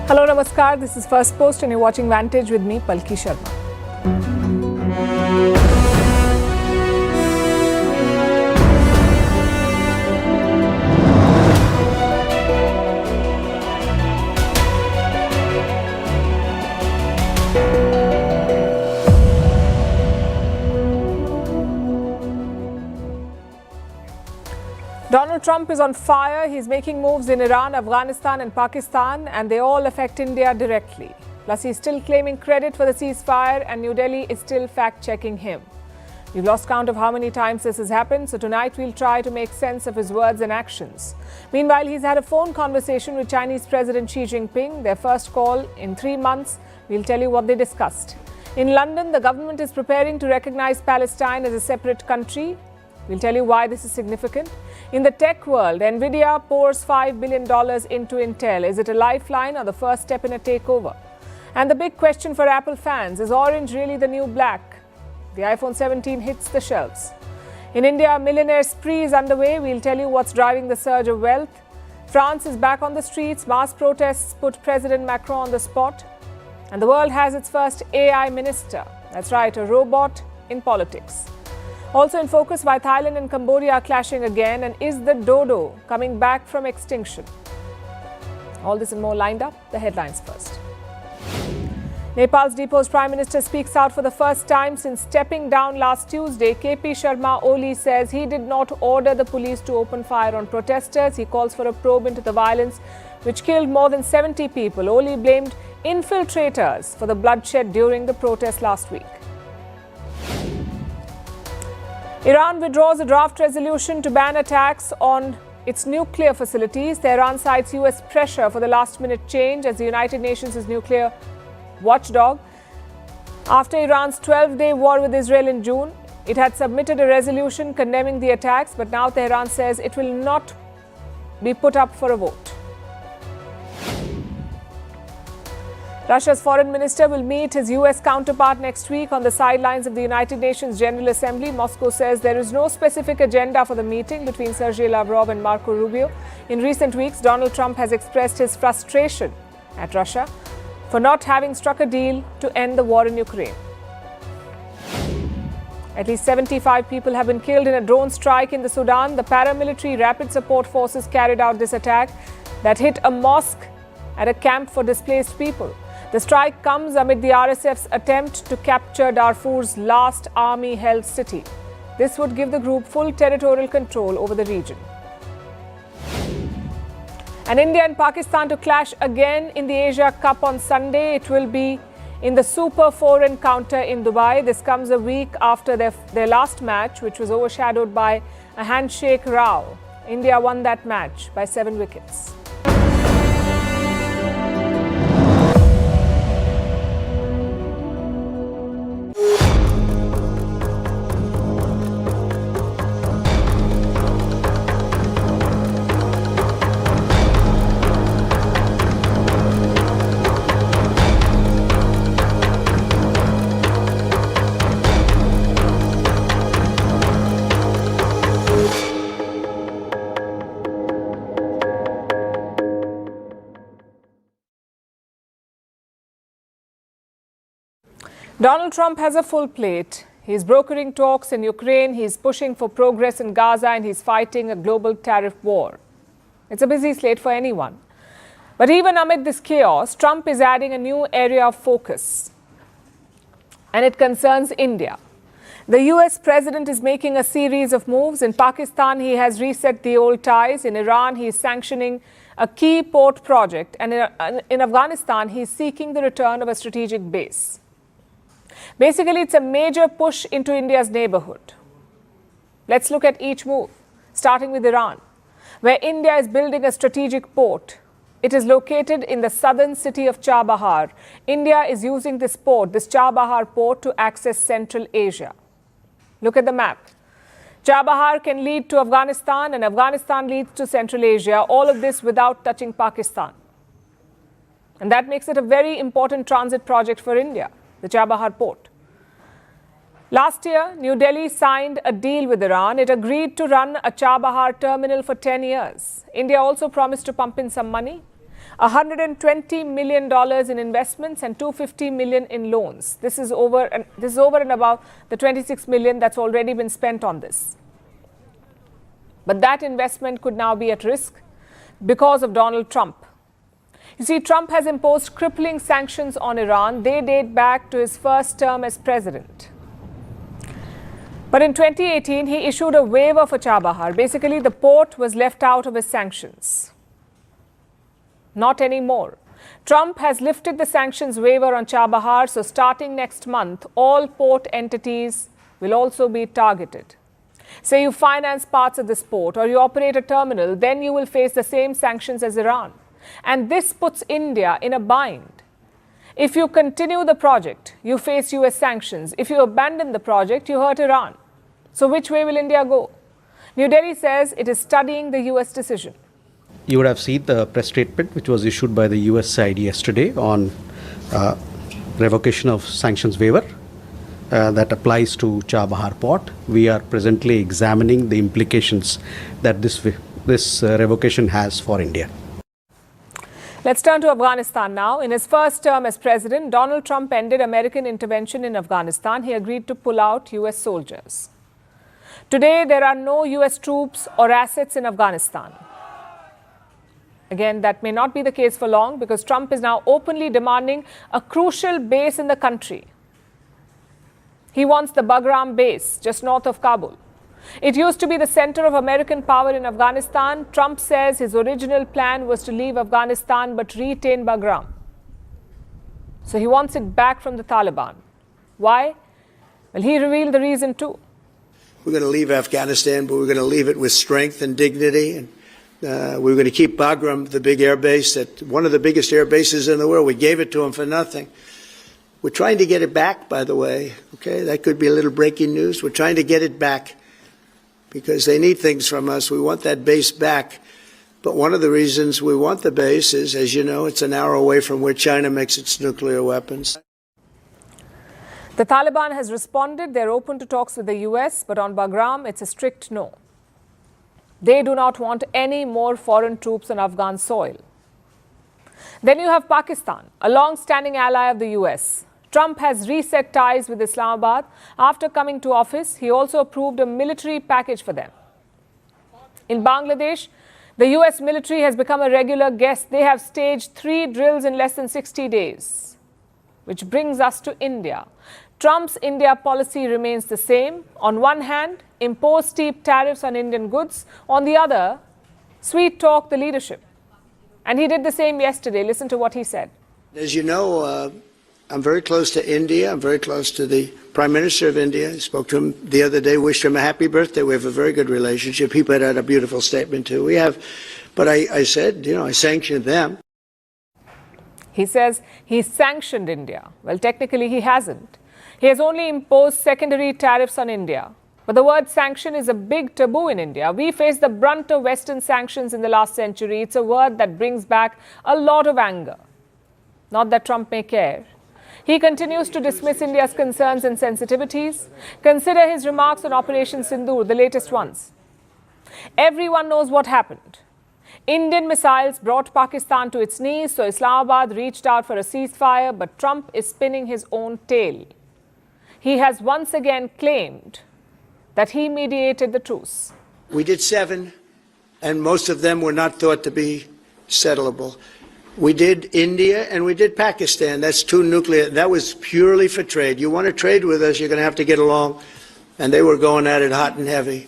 Hello, Namaskar. This is Firstpost and you're watching Vantage with me, Palki Sharma. Donald Trump is on fire. He's making moves in Iran, Afghanistan and Pakistan, and they all affect India directly. Plus, he's still claiming credit for the ceasefire and New Delhi is still fact-checking him. We've lost count of how many times this has happened, so tonight we'll try to make sense of his words and actions. Meanwhile, he's had a phone conversation with Chinese President Xi Jinping, their first call in 3 months. We'll tell you what they discussed. In London, the government is preparing to recognize Palestine as a separate country. We'll tell you why this is significant. In the tech world, Nvidia pours $5 billion into Intel. Is it a lifeline or the first step in a takeover? And the big question for Apple fans, is orange really the new black? The iPhone 17 hits the shelves. In India, a millionaire spree is underway. We'll tell you what's driving the surge of wealth. France is back on the streets. Mass protests put President Macron on the spot. And the world has its first AI minister. That's right, a robot in politics. Also in focus, why Thailand and Cambodia are clashing again, and is the dodo coming back from extinction? All this and more lined up. The headlines first. Nepal's deposed Prime Minister speaks out for the first time since stepping down last Tuesday. KP Sharma Oli says he did not order the police to open fire on protesters. He calls for a probe into the violence which killed more than 70 people. Oli blamed infiltrators for the bloodshed during the protest last week. Iran withdraws a draft resolution to ban attacks on its nuclear facilities. Tehran cites US pressure for the last-minute change as the United Nations is nuclear watchdog. After Iran's 12-day war with Israel in June, it had submitted a resolution condemning the attacks, but now Tehran says it will not be put up for a vote. Russia's foreign minister will meet his US counterpart next week on the sidelines of the United Nations General Assembly. Moscow says there is no specific agenda for the meeting between Sergei Lavrov and Marco Rubio. In recent weeks, Donald Trump has expressed his frustration at Russia for not having struck a deal to end the war in Ukraine. At least 75 people have been killed in a drone strike in the Sudan. The paramilitary rapid support forces carried out this attack that hit a mosque at a camp for displaced people. The strike comes amid the RSF's attempt to capture Darfur's last army-held city. This would give the group full territorial control over the region. And India and Pakistan to clash again in the Asia Cup on Sunday. It will be in the Super 4 encounter in Dubai. This comes a week after their last match, which was overshadowed by a handshake row. India won that match by 7 wickets. Donald Trump has a full plate. He's brokering talks in Ukraine, he's pushing for progress in Gaza, and he's fighting a global tariff war. It's a busy slate for anyone. But even amid this chaos, Trump is adding a new area of focus, and it concerns India. The US president is making a series of moves. In Pakistan, he has reset the old ties. In Iran, he is sanctioning a key port project. And in Afghanistan, he is seeking the return of a strategic base. Basically, it's a major push into India's neighbourhood. Let's look at each move, starting with Iran, where India is building a strategic port. It is located in the southern city of Chabahar. India is using this port, this Chabahar port, to access Central Asia. Look at the map. Chabahar can lead to Afghanistan, and Afghanistan leads to Central Asia, all of this without touching Pakistan. And that makes it a very important transit project for India, the Chabahar port. Last year, New Delhi signed a deal with Iran. It agreed to run a Chabahar terminal for 10 years. India also promised to pump in some money. $120 million in investments and $250 million in loans. This is over and above the $26 million that's already been spent on this. But that investment could now be at risk because of Donald Trump. You see, Trump has imposed crippling sanctions on Iran. They date back to his first term as president. But in 2018, he issued a waiver for Chabahar. Basically, the port was left out of his sanctions. Not anymore. Trump has lifted the sanctions waiver on Chabahar, so starting next month, all port entities will also be targeted. Say you finance parts of this port or you operate a terminal, then you will face the same sanctions as Iran. And this puts India in a bind. If you continue the project, you face US sanctions. If you abandon the project, you hurt Iran. So which way will India go? New Delhi says it is studying the US decision. You would have seen the press statement which was issued by the US side yesterday on revocation of sanctions waiver that applies to Chabahar port. We are presently examining the implications that this revocation has for India. Let's turn to Afghanistan now. In his first term as president, Donald Trump ended American intervention in Afghanistan. He agreed to pull out US soldiers. Today, there are no US troops or assets in Afghanistan. Again, that may not be the case for long because Trump is now openly demanding a crucial base in the country. He wants the Bagram base just north of Kabul. It used to be the center of American power in Afghanistan. Trump says his original plan was to leave Afghanistan but retain Bagram. So he wants it back from the Taliban. Why? Well, he revealed the reason too. We're going to leave Afghanistan, but we're going to leave it with strength and dignity. And we're going to keep Bagram, the big air base, one of the biggest air bases in the world. We gave it to them for nothing. We're trying to get it back, by the way. Okay, that could be a little breaking news. We're trying to get it back because they need things from us. We want that base back. But one of the reasons we want the base is, as you know, it's an hour away from where China makes its nuclear weapons. The Taliban has responded. They're open to talks with the US, but on Bagram, it's a strict no. They do not want any more foreign troops on Afghan soil. Then you have Pakistan, a long-standing ally of the US. Trump has reset ties with Islamabad. After coming to office, he also approved a military package for them. In Bangladesh, the US military has become a regular guest. They have staged 3 drills in less than 60 days. Which brings us to India. Trump's India policy remains the same. On one hand, impose steep tariffs on Indian goods. On the other, sweet-talk the leadership. And he did the same yesterday. Listen to what he said. As you know, I'm very close to India. I'm very close to the Prime Minister of India. I spoke to him the other day, wished him a happy birthday. We have a very good relationship. He put out a beautiful statement too. But I said, I sanctioned them. He says he sanctioned India. Well, technically he hasn't. He has only imposed secondary tariffs on India. But the word sanction is a big taboo in India. We faced the brunt of Western sanctions in the last century. It's a word that brings back a lot of anger. Not that Trump may care. He continues to dismiss India's concerns and sensitivities. Consider his remarks on Operation Sindoor, the latest ones. Everyone knows what happened. Indian missiles brought Pakistan to its knees, so Islamabad reached out for a ceasefire, but Trump is spinning his own tale. He has once again claimed that he mediated the truce. We did 7, and most of them were not thought to be settleable. We did India and we did Pakistan. That's 2 nuclear. That was purely for trade. You want to trade with us, you're going to have to get along. And they were going at it hot and heavy.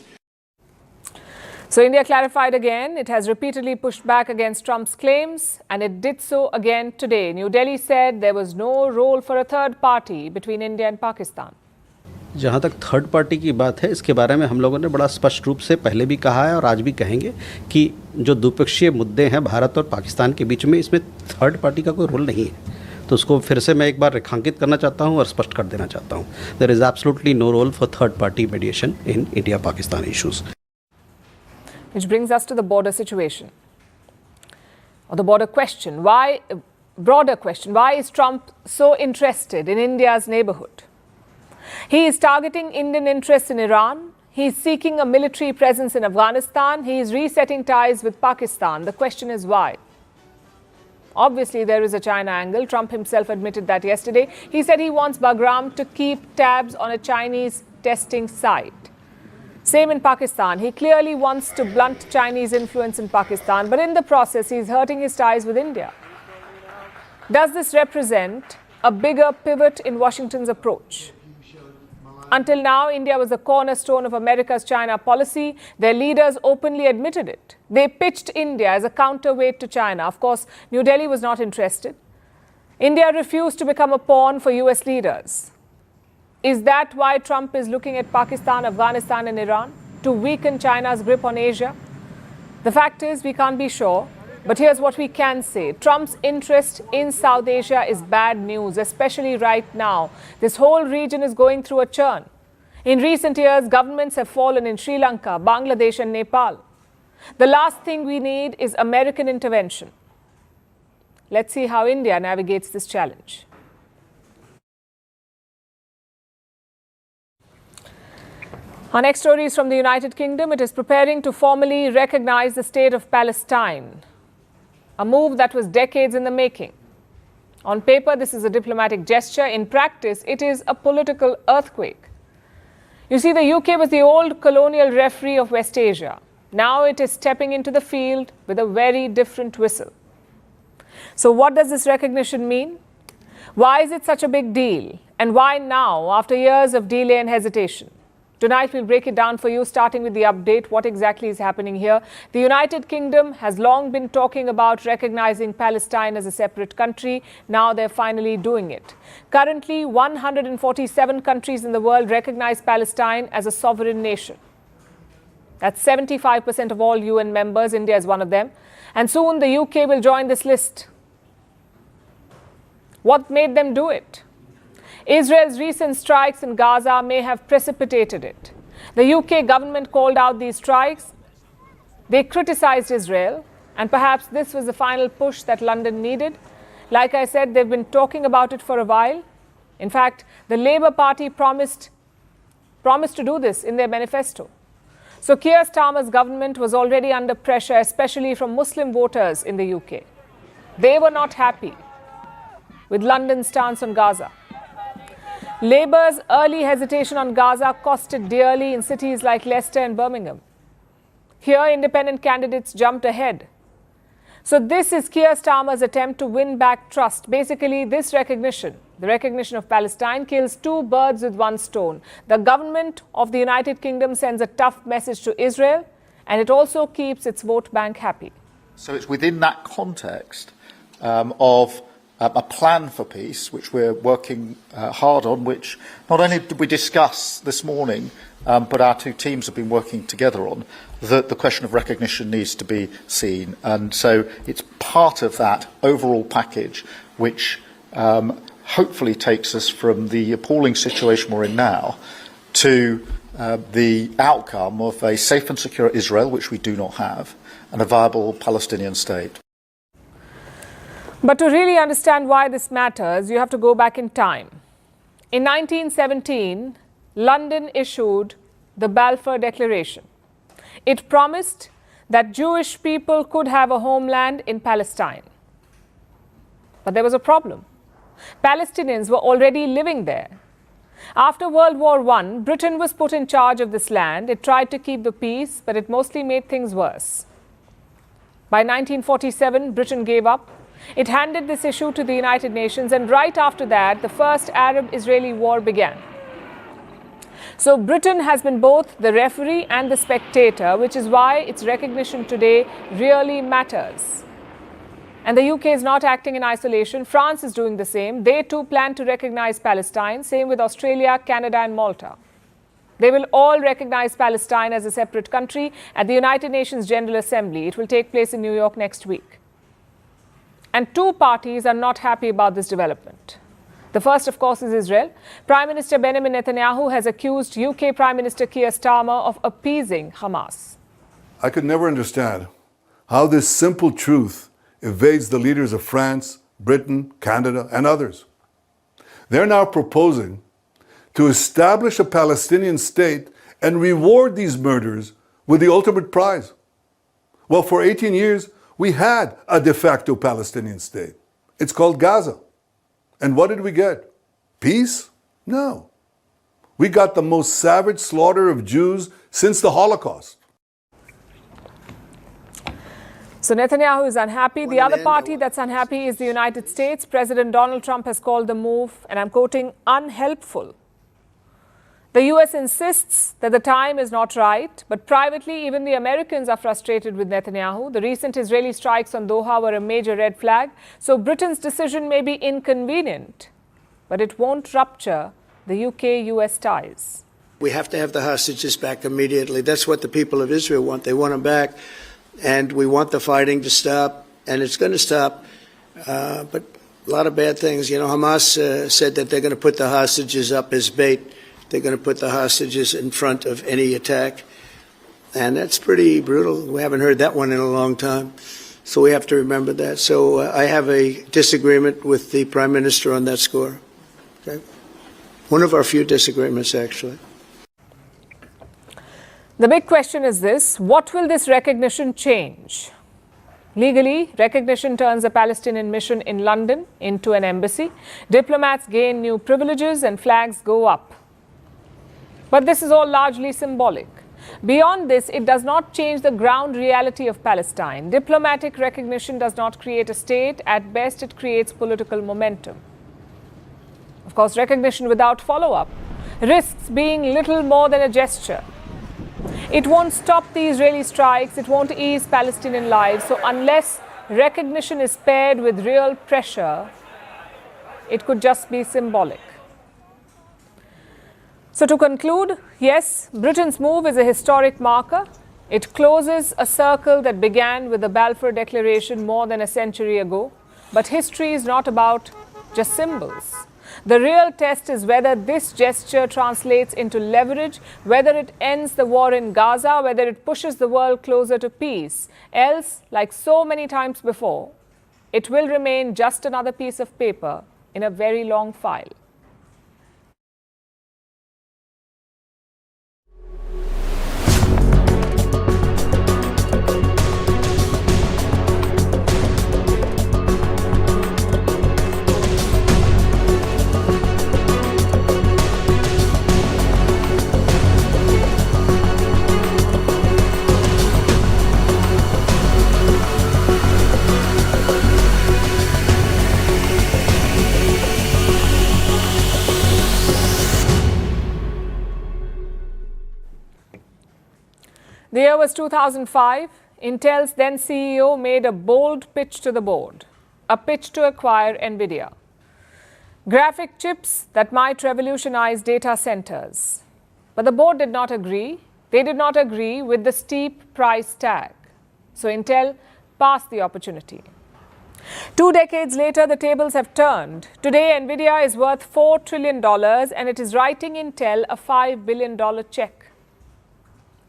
So India clarified again. It has repeatedly pushed back against Trump's claims, and it did so again today. New Delhi said there was no role for a third party between India and Pakistan. जहाँ तक third party की बात है, इसके बारे में हम लोगों ने बड़ा स्पष्ट रूप से पहले भी कहा है और आज भी कहेंगे कि जो द्विपक्षीय मुद्दे हैं भारत और पाकिस्तान के बीच में, इसमें थर्ड पार्टी का कोई रोल नहीं है. तो उसको फिर से मैं एक बार रेखांकित करना चाहता हूँ और स्पष्ट कर देना चाहता हूँ. There is absolutely no role for third party mediation in India Pakistan issues. Which brings us to the border situation, or the border question. Broader question, why is Trump so interested in India's neighbourhood? He is targeting Indian interests in Iran. He is seeking a military presence in Afghanistan. He is resetting ties with Pakistan. The question is why? Obviously, there is a China angle. Trump himself admitted that yesterday. He said he wants Bagram to keep tabs on a Chinese testing site. Same in Pakistan. He clearly wants to blunt Chinese influence in Pakistan, but in the process, he's hurting his ties with India. Does this represent a bigger pivot in Washington's approach? Until now, India was the cornerstone of America's China policy. Their leaders openly admitted it. They pitched India as a counterweight to China. Of course, New Delhi was not interested. India refused to become a pawn for US leaders. Is that why Trump is looking at Pakistan, Afghanistan and Iran to weaken China's grip on Asia? The fact is, we can't be sure. But here's what we can say. Trump's interest in South Asia is bad news, especially right now. This whole region is going through a churn. In recent years, governments have fallen in Sri Lanka, Bangladesh and Nepal. The last thing we need is American intervention. Let's see how India navigates this challenge. Our next story is from the United Kingdom. It is preparing to formally recognize the state of Palestine. A move that was decades in the making. On paper, this is a diplomatic gesture. In practice, it is a political earthquake. You see, the UK was the old colonial referee of West Asia. Now it is stepping into the field with a very different whistle. So what does this recognition mean? Why is it such a big deal? And why now, after years of delay and hesitation? Tonight, we'll break it down for you, starting with the update. What exactly is happening here? The United Kingdom has long been talking about recognizing Palestine as a separate country. Now they're finally doing it. Currently, 147 countries in the world recognize Palestine as a sovereign nation. That's 75% of all UN members. India is one of them. And soon the UK will join this list. What made them do it? Israel's recent strikes in Gaza may have precipitated it. The UK government called out these strikes. They criticized Israel, and perhaps this was the final push that London needed. Like I said, they've been talking about it for a while. In fact, the Labour Party promised to do this in their manifesto. So Keir Starmer's government was already under pressure, especially from Muslim voters in the UK. They were not happy with London's stance on Gaza. Labour's early hesitation on Gaza cost it dearly in cities like Leicester and Birmingham. Here, independent candidates jumped ahead. So this is Keir Starmer's attempt to win back trust. Basically, this recognition, the recognition of Palestine, kills two birds with one stone. The government of the United Kingdom sends a tough message to Israel, and it also keeps its vote bank happy. So it's within that context of a plan for peace, which we're working hard on, which not only did we discuss this morning, but our two teams have been working together on, that the question of recognition needs to be seen. And so it's part of that overall package which hopefully takes us from the appalling situation we're in now to the outcome of a safe and secure Israel, which we do not have, and a viable Palestinian state. But to really understand why this matters, you have to go back in time. In 1917, London issued the Balfour Declaration. It promised that Jewish people could have a homeland in Palestine. But there was a problem. Palestinians were already living there. After World War I, Britain was put in charge of this land. It tried to keep the peace, but it mostly made things worse. By 1947, Britain gave up. It handed this issue to the United Nations, and right after that, the first Arab-Israeli war began. So Britain has been both the referee and the spectator, which is why its recognition today really matters. And the UK is not acting in isolation. France is doing the same. They too plan to recognize Palestine, same with Australia, Canada and Malta. They will all recognize Palestine as a separate country at the United Nations General Assembly. It will take place in New York next week. And two parties are not happy about this development. The first, of course, is Israel. Prime Minister Benjamin Netanyahu has accused UK Prime Minister Keir Starmer of appeasing Hamas. I could never understand how this simple truth evades the leaders of France, Britain, Canada, and others. They're now proposing to establish a Palestinian state and reward these murderers with the ultimate prize. Well, for 18 years, We had a de facto Palestinian state. It's called Gaza. And what did we get? Peace? No. We got the most savage slaughter of Jews since the Holocaust. So Netanyahu is unhappy. The other party that's unhappy is the United States. President Donald Trump has called the move, and I'm quoting, unhelpful. The US insists that the time is not right, but privately, even the Americans are frustrated with Netanyahu. The recent Israeli strikes on Doha were a major red flag, so Britain's decision may be inconvenient, but it won't rupture the UK-US ties. We have to have the hostages back immediately. That's what the people of Israel want. They want them back, and we want the fighting to stop, and it's going to stop, but a lot of bad things. You know, Hamas said that they're going to put the hostages up as bait. They're going to put the hostages in front of any attack. And that's pretty brutal. We haven't heard that one in a long time. So we have to remember that. So I have a disagreement with the Prime Minister on that score. Okay? One of our few disagreements, actually. The big question is this: what will this recognition change? Legally, recognition turns a Palestinian mission in London into an embassy. Diplomats gain new privileges and flags go up. But this is all largely symbolic. Beyond this, it does not change the ground reality of Palestine. Diplomatic recognition does not create a state. At best, it creates political momentum. Of course, recognition without follow-up risks being little more than a gesture. It won't stop the Israeli strikes. It won't ease Palestinian lives. So unless recognition is paired with real pressure, it could just be symbolic. So to conclude, yes, Britain's move is a historic marker. It closes a circle that began with the Balfour Declaration more than a century ago. But history is not about just symbols. The real test is whether this gesture translates into leverage, whether it ends the war in Gaza, whether it pushes the world closer to peace. Else, like so many times before, it will remain just another piece of paper in a very long file. The year was 2005. Intel's then CEO made a bold pitch to the board, a pitch to acquire Nvidia. Graphic chips that might revolutionize data centers. But the board did not agree. They did not agree with the steep price tag. So Intel passed the opportunity. 2 decades later, the tables have turned. Today, Nvidia is worth $4 trillion and it is writing Intel a $5 billion check.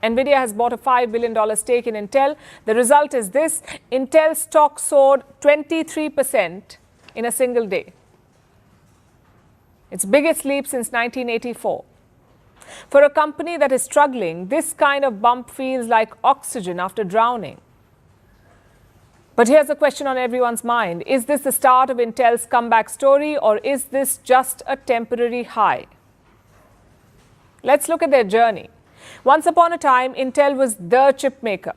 Nvidia has bought a $5 billion stake in Intel. The result is this: Intel stock soared 23% in a single day. Its biggest leap since 1984. For a company that is struggling, this kind of bump feels like oxygen after drowning. But here's a question on everyone's mind. Is this the start of Intel's comeback story, or is this just a temporary high? Let's look at their journey. Once upon a time, Intel was the chip maker.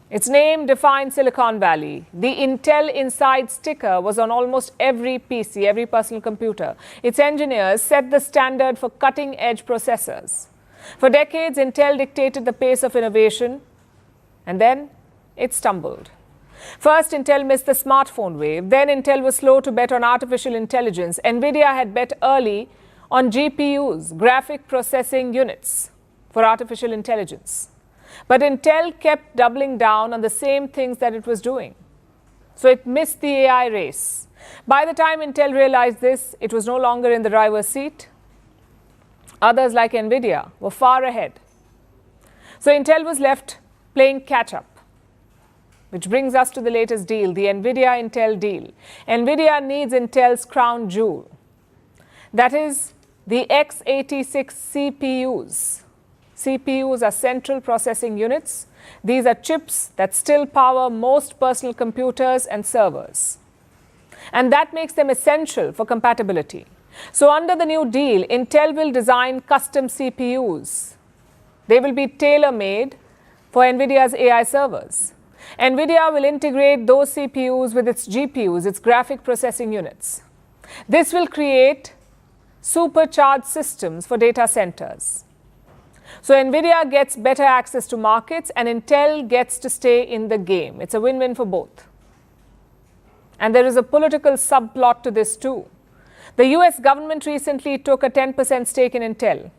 Its name defined Silicon Valley. The Intel Inside sticker was on almost every PC, every personal computer. Its engineers set the standard for cutting-edge processors. For decades, Intel dictated the pace of innovation, and then it stumbled. First, Intel missed the smartphone wave. Then Intel was slow to bet on artificial intelligence. Nvidia had bet early on GPUs, graphic processing units, for artificial intelligence. But Intel kept doubling down on the same things that it was doing. So it missed the AI race. By the time Intel realized this, it was no longer in the driver's seat. Others like Nvidia were far ahead. So Intel was left playing catch-up. Which brings us to the latest deal, the Nvidia-Intel deal. Nvidia needs Intel's crown jewel. That is the x86 CPUs. CPUs are central processing units. These are chips that still power most personal computers and servers. And that makes them essential for compatibility. So under the new deal, Intel will design custom CPUs. They will be tailor-made for NVIDIA's AI servers. NVIDIA will integrate those CPUs with its GPUs, its graphic processing units. This will create supercharged systems for data centers. So NVIDIA gets better access to markets and Intel gets to stay in the game. It's a win-win for both. And there is a political subplot to this too. The US government recently took a 10% stake in Intel.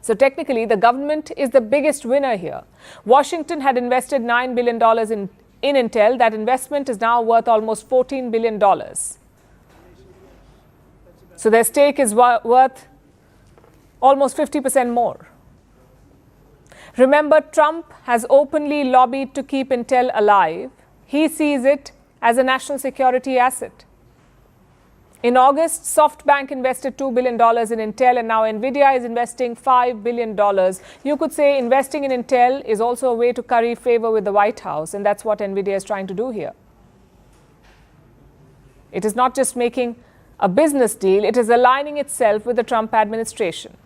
So technically, the government is the biggest winner here. Washington had invested $9 billion in Intel. That investment is now worth almost $14 billion. So their stake is worth almost 50% more. Remember, Trump has openly lobbied to keep Intel alive. He sees it as a national security asset. In August, SoftBank invested $2 billion in Intel, and now Nvidia is investing $5 billion. You could say investing in Intel is also a way to curry favor with the White House, and that's what Nvidia is trying to do here. It is not just making a business deal, it is aligning itself with the Trump administration.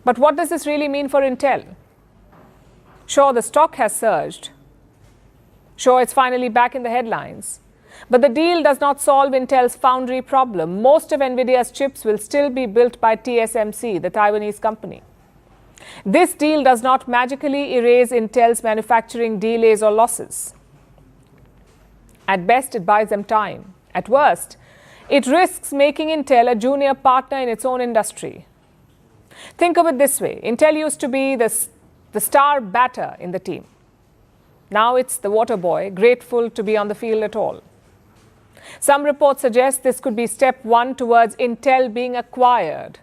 But what does this really mean for Intel? Sure, the stock has surged. Sure, it's finally back in the headlines. But the deal does not solve Intel's foundry problem. Most of NVIDIA's chips will still be built by TSMC, the Taiwanese company. This deal does not magically erase Intel's manufacturing delays or losses. At best, it buys them time. At worst, it risks making Intel a junior partner in its own industry. Think of it this way. Intel used to be the star batter in the team. Now it's the water boy, grateful to be on the field at all. Some reports suggest this could be step one towards Intel being acquired,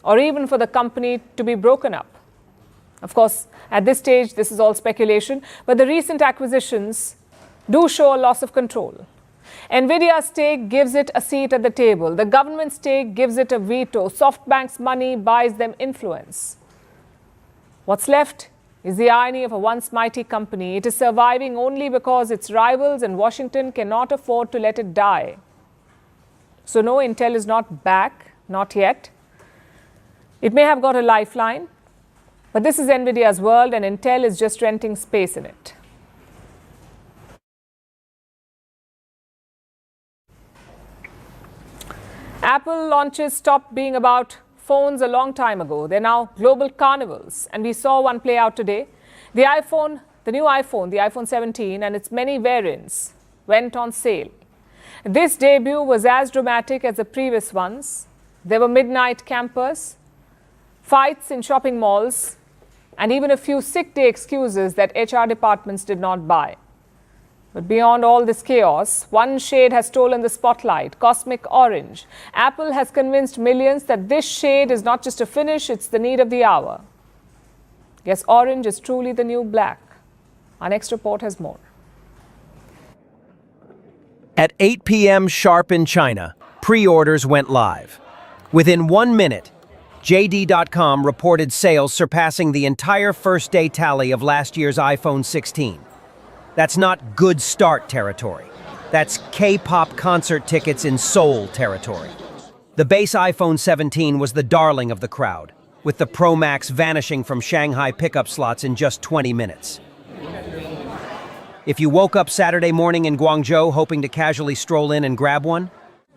or even for the company to be broken up. Of course, at this stage, this is all speculation, but the recent acquisitions do show a loss of control. NVIDIA's stake gives it a seat at the table. The government's stake gives it a veto. SoftBank's money buys them influence. What's left is the irony of a once mighty company. It is surviving only because its rivals in Washington cannot afford to let it die. So no, Intel is not back, not yet. It may have got a lifeline, but this is NVIDIA's world and Intel is just renting space in it. Apple launches stopped being about phones a long time ago. They're now global carnivals, and we saw one play out today. The new iPhone, the iPhone 17 and its many variants went on sale. This debut was as dramatic as the previous ones. There were midnight campers, fights in shopping malls, and even a few sick day excuses that HR departments did not buy. But beyond all this chaos, one shade has stolen the spotlight, cosmic orange. Apple has convinced millions that this shade is not just a finish, it's the need of the hour. Yes, orange is truly the new black. Our next report has more. At 8 p.m. sharp in China, pre-orders went live. Within 1 minute, JD.com reported sales surpassing the entire first-day tally of last year's iPhone 16. That's not good start territory. That's K-pop concert tickets in Seoul territory. The base iPhone 17 was the darling of the crowd, with the Pro Max vanishing from Shanghai pickup slots in just 20 minutes. If you woke up Saturday morning in Guangzhou hoping to casually stroll in and grab one,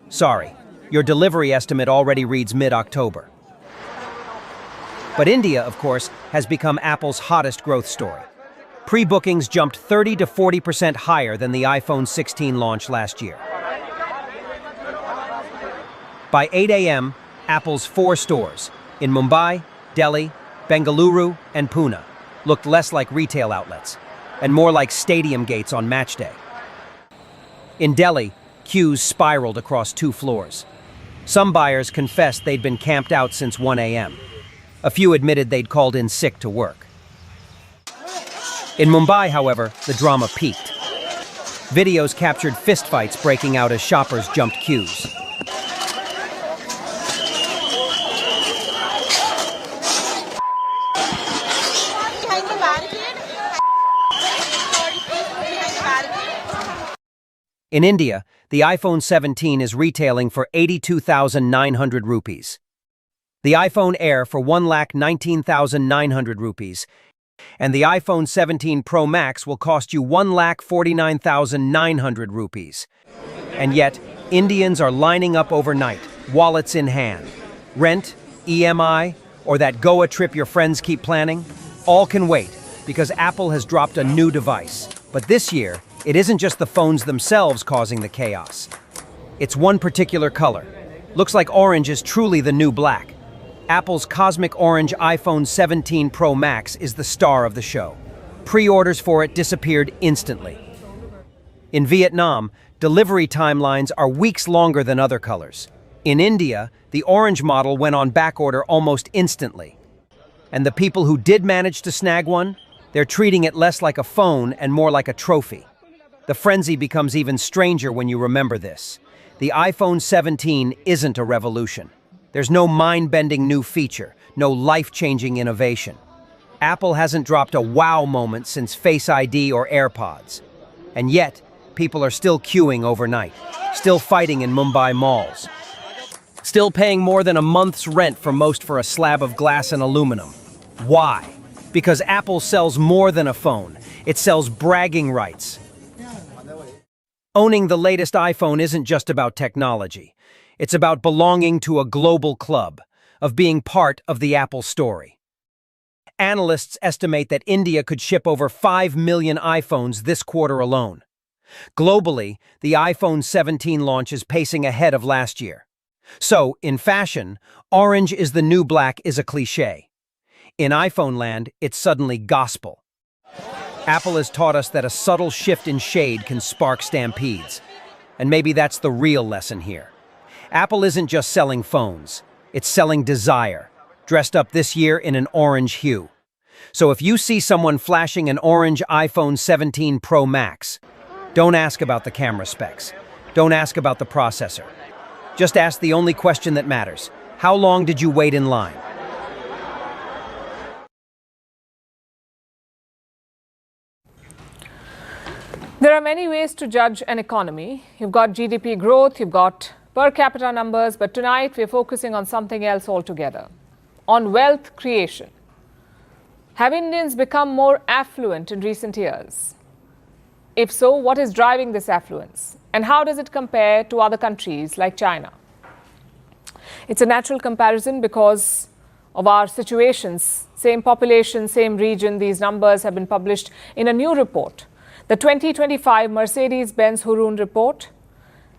sorry, your delivery estimate already reads mid-October. But India, of course, has become Apple's hottest growth story. Pre-bookings jumped 30 to 40% higher than the iPhone 16 launch last year. By 8 a.m., Apple's 4 stores in Mumbai, Delhi, Bengaluru, and Pune looked less like retail outlets and more like stadium gates on match day. In Delhi, queues spiraled across 2 floors. Some buyers confessed they'd been camped out since 1 a.m. A few admitted they'd called in sick to work. In Mumbai, however, the drama peaked. Videos captured fistfights breaking out as shoppers jumped queues. In India, the iPhone 17 is retailing for 82,900 rupees. The iPhone Air for 1,19,900 rupees. And the iPhone 17 Pro Max will cost you 1,49,900 rupees. And yet, Indians are lining up overnight, wallets in hand. Rent, EMI, or that Goa trip your friends keep planning? All can wait, because Apple has dropped a new device. But this year, it isn't just the phones themselves causing the chaos. It's one particular color. Looks like orange is truly the new black. Apple's cosmic orange iPhone 17 Pro Max is the star of the show. Pre-orders for it disappeared instantly. In Vietnam, delivery timelines are weeks longer than other colors. In India, the orange model went on backorder almost instantly. And the people who did manage to snag one, they're treating it less like a phone and more like a trophy. The frenzy becomes even stranger when you remember this. The iPhone 17 isn't a revolution. There's no mind-bending new feature, no life-changing innovation. Apple hasn't dropped a wow moment since Face ID or AirPods. And yet, people are still queuing overnight, still fighting in Mumbai malls, still paying more than a month's rent for a slab of glass and aluminum. Why? Because Apple sells more than a phone. It sells bragging rights. Owning the latest iPhone isn't just about technology. It's about belonging to a global club, of being part of the Apple story. Analysts estimate that India could ship over 5 million iPhones this quarter alone. Globally, the iPhone 17 launch is pacing ahead of last year. So, in fashion, orange is the new black is a cliché. In iPhone land, it's suddenly gospel. Apple has taught us that a subtle shift in shade can spark stampedes. And maybe that's the real lesson here. Apple isn't just selling phones, it's selling desire, dressed up this year in an orange hue. So if you see someone flashing an orange iPhone 17 Pro Max, don't ask about the camera specs. Don't ask about the processor. Just ask the only question that matters. How long did you wait in line? There are many ways to judge an economy. You've got GDP growth, you've got per capita numbers, but tonight we're focusing on something else altogether, on wealth creation. Have Indians become more affluent in recent years? If so, what is driving this affluence? And how does it compare to other countries like China? It's a natural comparison because of our situations. Same population, same region, these numbers have been published in a new report. The 2025 Mercedes-Benz Hurun report.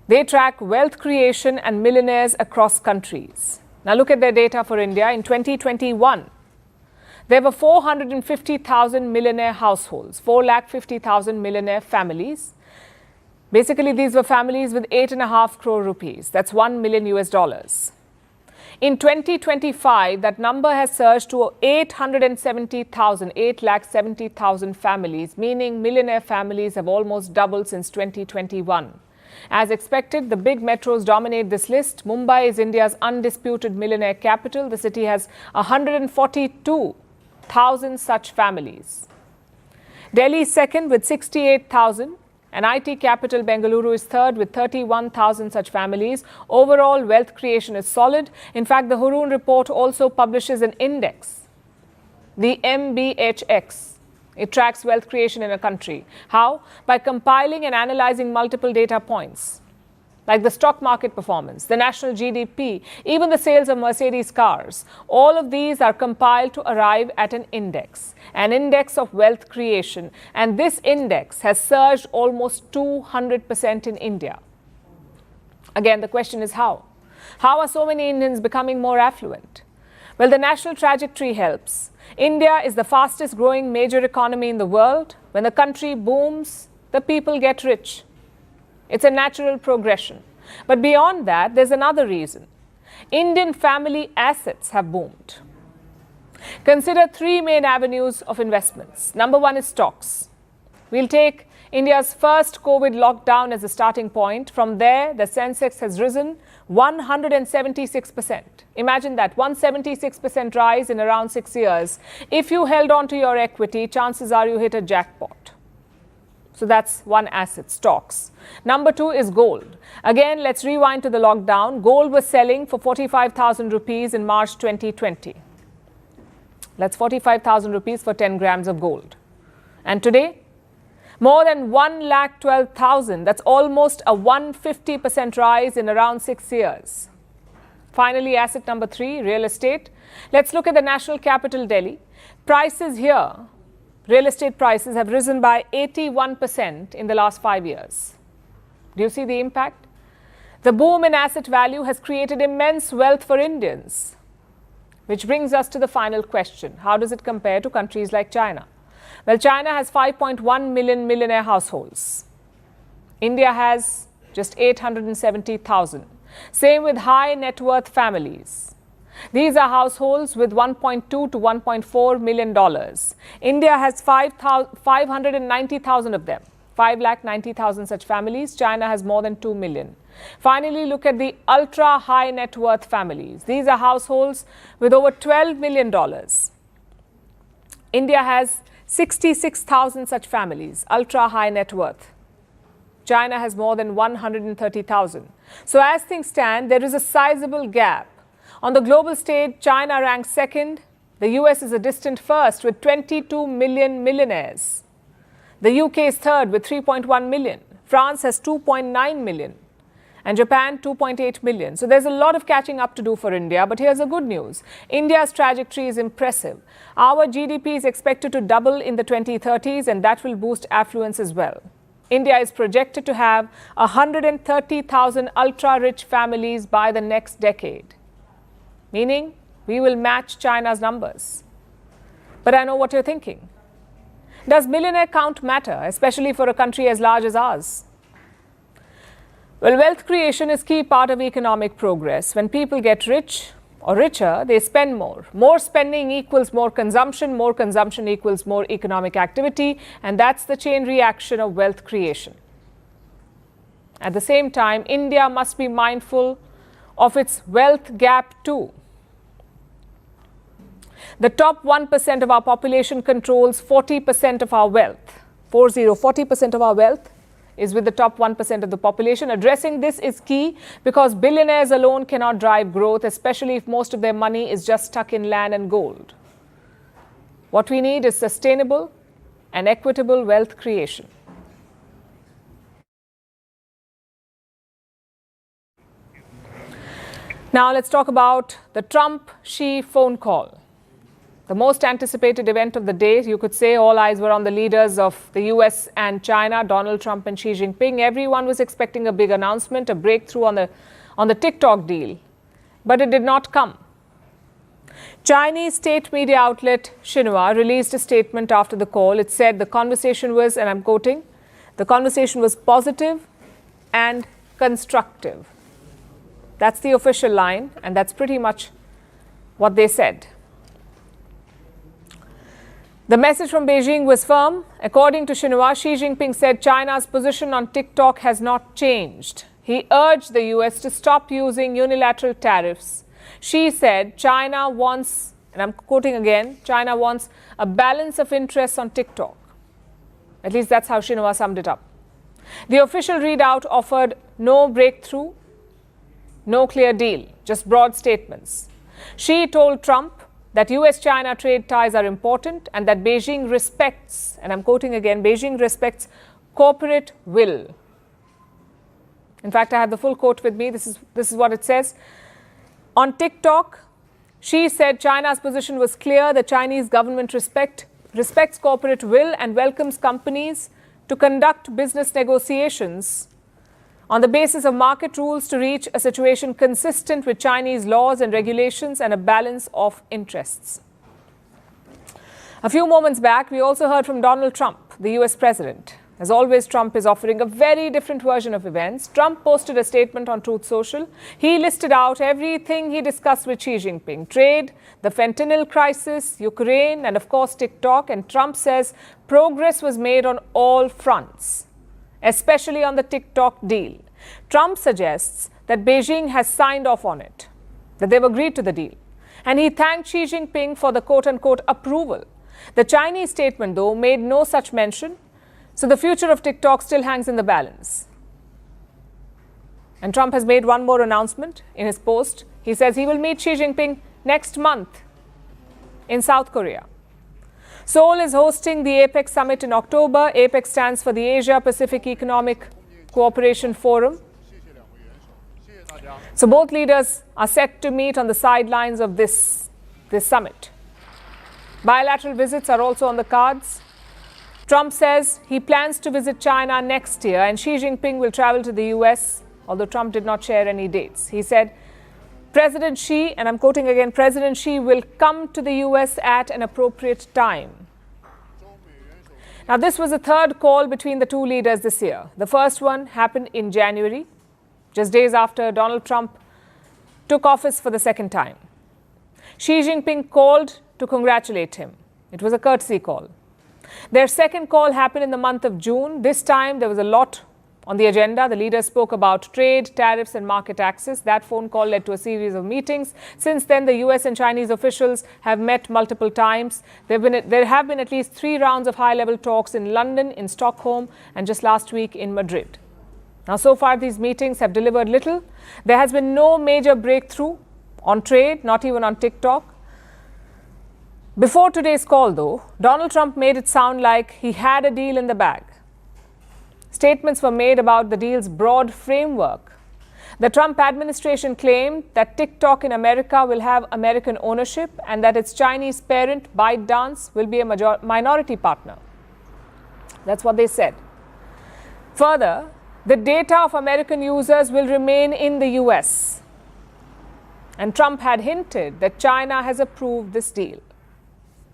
They track wealth creation and millionaires across countries. Now look at their data for India. In 2021, there were 450,000 millionaire households, 450,000 millionaire families. Basically, these were families with 8.5 crore rupees. That's $1 million US. In 2025, that number has surged to 870,000 families, meaning millionaire families have almost doubled since 2021. As expected, the big metros dominate this list. Mumbai is India's undisputed millionaire capital. The city has 142,000 such families. Delhi is second with 68,000. And IT capital Bengaluru is third with 31,000 such families. Overall, wealth creation is solid. In fact, the Hurun report also publishes an index, the MBHX. It tracks wealth creation in a country. How? By compiling and analyzing multiple data points, like the stock market performance, the national GDP, even the sales of Mercedes cars. All of these are compiled to arrive at an index of wealth creation. And this index has surged almost 200% in India. Again, the question is how? How are so many Indians becoming more affluent? Well, the national trajectory helps. India is the fastest growing major economy in the world. When the country booms, the people get rich. It's a natural progression. But beyond that, there's another reason. Indian family assets have boomed. Consider three main avenues of investments. Number one is stocks. We'll take India's first COVID lockdown as a starting point. From there, the Sensex has risen 176%. Imagine that, 176% rise in around 6 years. If you held on to your equity, chances are you hit a jackpot. So that's one asset, stocks. Number two is gold. Again, let's rewind to the lockdown. Gold was selling for 45,000 rupees in March 2020. That's 45,000 rupees for 10 grams of gold. And today, more than 1,12,000. That's almost a 150% rise in around 6 years. Finally, asset number three, real estate. Let's look at the national capital, Delhi. Prices here, real estate prices have risen by 81% in the last 5 years. Do you see the impact? The boom in asset value has created immense wealth for Indians. Which brings us to the final question. How does it compare to countries like China? Well, China has 5.1 million millionaire households. India has just 870,000. Same with high net worth families. These are households with $1.2 to $1.4 million. India has 590,000 of them. 5,90,000 such families. China has more than 2 million. Finally, look at the ultra high net worth families. These are households with over $12 million. India has 66,000 such families, ultra high net worth. China has more than 130,000. So as things stand, there is a sizable gap. On the global stage, China ranks second. The US is a distant first with 22 million millionaires. The UK is third with 3.1 million. France has 2.9 million. And Japan 2.8 million. So there's a lot of catching up to do for India. But here's the good news. India's trajectory is impressive. Our GDP is expected to double in the 2030s, and that will boost affluence as well. India is projected to have 130,000 ultra-rich families by the next decade. Meaning, we will match China's numbers. But I know what you're thinking. Does millionaire count matter, especially for a country as large as ours? Well, wealth creation is key part of economic progress. When people get rich or richer, they spend more. More spending equals more consumption equals more economic activity, and that's the chain reaction of wealth creation. At the same time, India must be mindful of its wealth gap too. The top 1% of our population controls 40% of our wealth. 40% of our wealth is with the top 1% of the population. Addressing this is key because billionaires alone cannot drive growth, especially if most of their money is just stuck in land and gold. What we need is sustainable and equitable wealth creation. Now let's talk about the Trump-Xi phone call. The most anticipated event of the day, you could say. All eyes were on the leaders of the US and China, Donald Trump and Xi Jinping. Everyone was expecting a big announcement, a breakthrough on the TikTok deal. But it did not come. Chinese state media outlet Xinhua released a statement after the call. It said the conversation was, and I'm quoting, the conversation was positive and constructive. That's the official line, and that's pretty much what they said. The message from Beijing was firm. According to Xinhua, Xi Jinping said China's position on TikTok has not changed. He urged the US to stop using unilateral tariffs. Xi said China wants, and I'm quoting again, China wants a balance of interests on TikTok. At least that's how Xinhua summed it up. The official readout offered no breakthrough, no clear deal, just broad statements. Xi told Trump that US-China trade ties are important and that Beijing respects, and I'm quoting again, Beijing respects corporate will. In fact, I have the full quote with me. This is what it says. On TikTok, Xi said China's position was clear. The Chinese government respects corporate will and welcomes companies to conduct business negotiations on the basis of market rules to reach a situation consistent with Chinese laws and regulations and a balance of interests. A few moments back, we also heard from Donald Trump, the US president. As always, Trump is offering a very different version of events. Trump posted a statement on Truth Social. He listed out everything he discussed with Xi Jinping: trade, the fentanyl crisis, Ukraine, and of course TikTok. And Trump says progress was made on all fronts, especially on the TikTok deal. Trump suggests that Beijing has signed off on it, that they've agreed to the deal. And he thanked Xi Jinping for the quote-unquote approval. The Chinese statement, though, made no such mention. So the future of TikTok still hangs in the balance. And Trump has made one more announcement in his post. He says he will meet Xi Jinping next month in South Korea. Seoul is hosting the APEC summit in October. APEC stands for the Asia-Pacific Economic Cooperation Forum. So both leaders are set to meet on the sidelines of this summit. Bilateral visits are also on the cards. Trump says he plans to visit China next year and Xi Jinping will travel to the US, although Trump did not share any dates. He said, President Xi, and I'm quoting again, President Xi will come to the US at an appropriate time. Now, this was the third call between the two leaders this year. The first one happened in January, just days after Donald Trump took office for the second time. Xi Jinping called to congratulate him. It was a courtesy call. Their second call happened in the month of June. This time, there was a lot on the agenda. The leaders spoke about trade, tariffs and market access. That phone call led to a series of meetings. Since then, the US and Chinese officials have met multiple times. There have been at least 3 rounds of high-level talks in London, in Stockholm, and just last week in Madrid. Now, so far, these meetings have delivered little. There has been no major breakthrough on trade, not even on TikTok. Before today's call, though, Donald Trump made it sound like he had a deal in the bag. Statements were made about the deal's broad framework. The Trump administration claimed that TikTok in America will have American ownership and that its Chinese parent, ByteDance, will be a minority partner. That's what they said. Further, the data of American users will remain in the US. And Trump had hinted that China has approved this deal.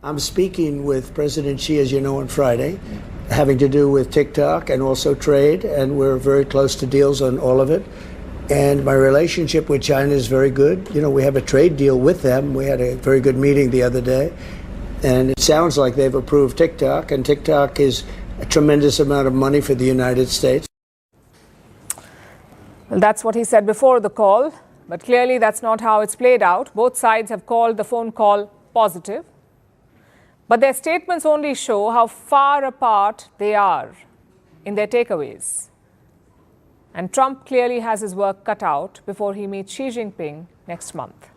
I'm speaking with President Xi, as you know, on Friday, having to do with TikTok and also trade, and we're very close to deals on all of it. And my relationship with China is very good. You know, we have a trade deal with them. We had a very good meeting the other day, and it sounds like they've approved TikTok, and TikTok is a tremendous amount of money for the United States. Well, that's what he said before the call, but clearly that's not how it's played out. Both sides have called the phone call positive. But their statements only show how far apart they are in their takeaways. And Trump clearly has his work cut out before he meets Xi Jinping next month.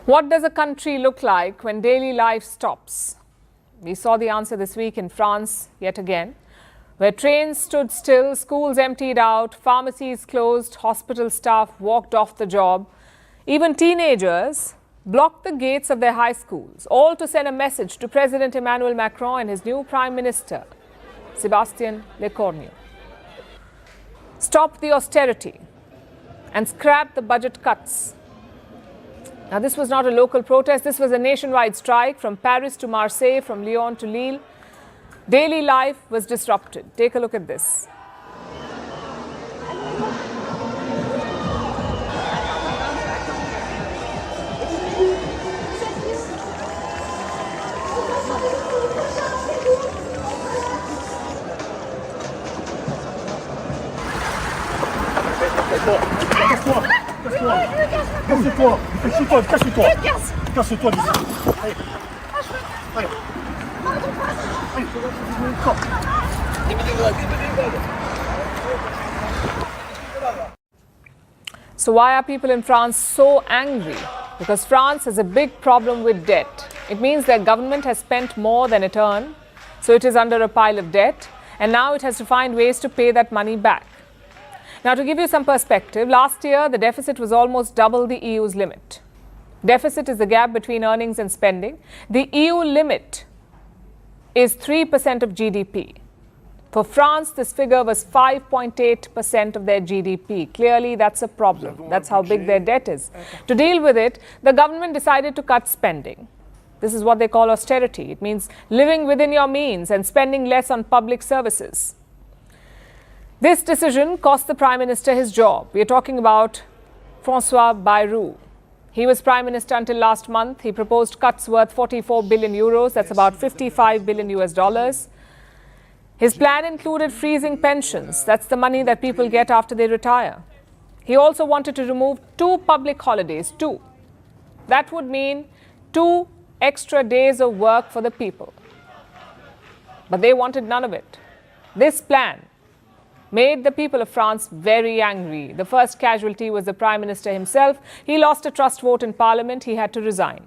What does a country look like when daily life stops? We saw the answer this week in France yet again, where trains stood still, schools emptied out, pharmacies closed, hospital staff walked off the job. Even teenagers blocked the gates of their high schools, all to send a message to President Emmanuel Macron and his new Prime Minister, Sébastien Lecornu. Stop the austerity and scrap the budget cuts. Now, this was not a local protest. This was a nationwide strike from Paris to Marseille, from Lyon to Lille. Daily life was disrupted. Take a look at this. So why are people in France so angry? Because France has a big problem with debt. It means their government has spent more than it earned, so it is under a pile of debt, and now it has to find ways to pay that money back. Now, to give you some perspective, last year the deficit was almost double the EU's limit. Deficit is the gap between earnings and spending. The EU limit is 3% of GDP. For France, this figure was 5.8% of their GDP. Clearly, that's a problem. That's how big their debt is. To deal with it, the government decided to cut spending. This is what they call austerity. It means living within your means and spending less on public services. This decision cost the Prime Minister his job. We are talking about François Bayrou. He was Prime Minister until last month. He proposed cuts worth 44 billion euros. That's about 55 billion US dollars. His plan included freezing pensions. That's the money that people get after they retire. He also wanted to remove 2 public holidays, 2. That would mean 2 extra days of work for the people. But they wanted none of it. This plan made the people of France very angry. The first casualty was the Prime Minister himself. He lost a trust vote in Parliament. He had to resign.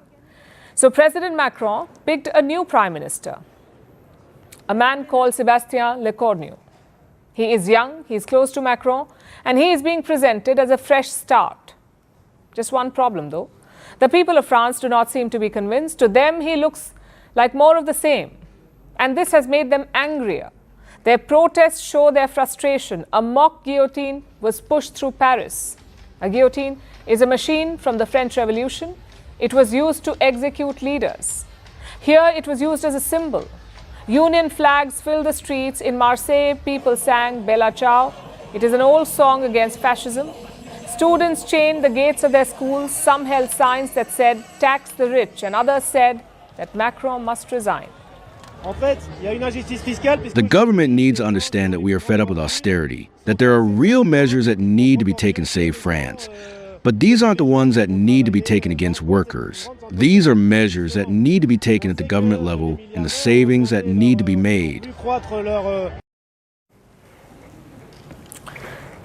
So President Macron picked a new Prime Minister, a man called Sébastien Lecornu. He is young, he is close to Macron, and he is being presented as a fresh start. Just one problem though. The people of France do not seem to be convinced. To them, he looks like more of the same. And this has made them angrier. Their protests show their frustration. A mock guillotine was pushed through Paris. A guillotine is a machine from the French Revolution. It was used to execute leaders. Here, it was used as a symbol. Union flags filled the streets. In Marseille, people sang Bella Ciao. It is an old song against fascism. Students chained the gates of their schools. Some held signs that said, tax the rich, and others said that Macron must resign. The government needs to understand that we are fed up with austerity, that there are real measures that need to be taken to save France. But these aren't the ones that need to be taken against workers. These are measures that need to be taken at the government level and the savings that need to be made.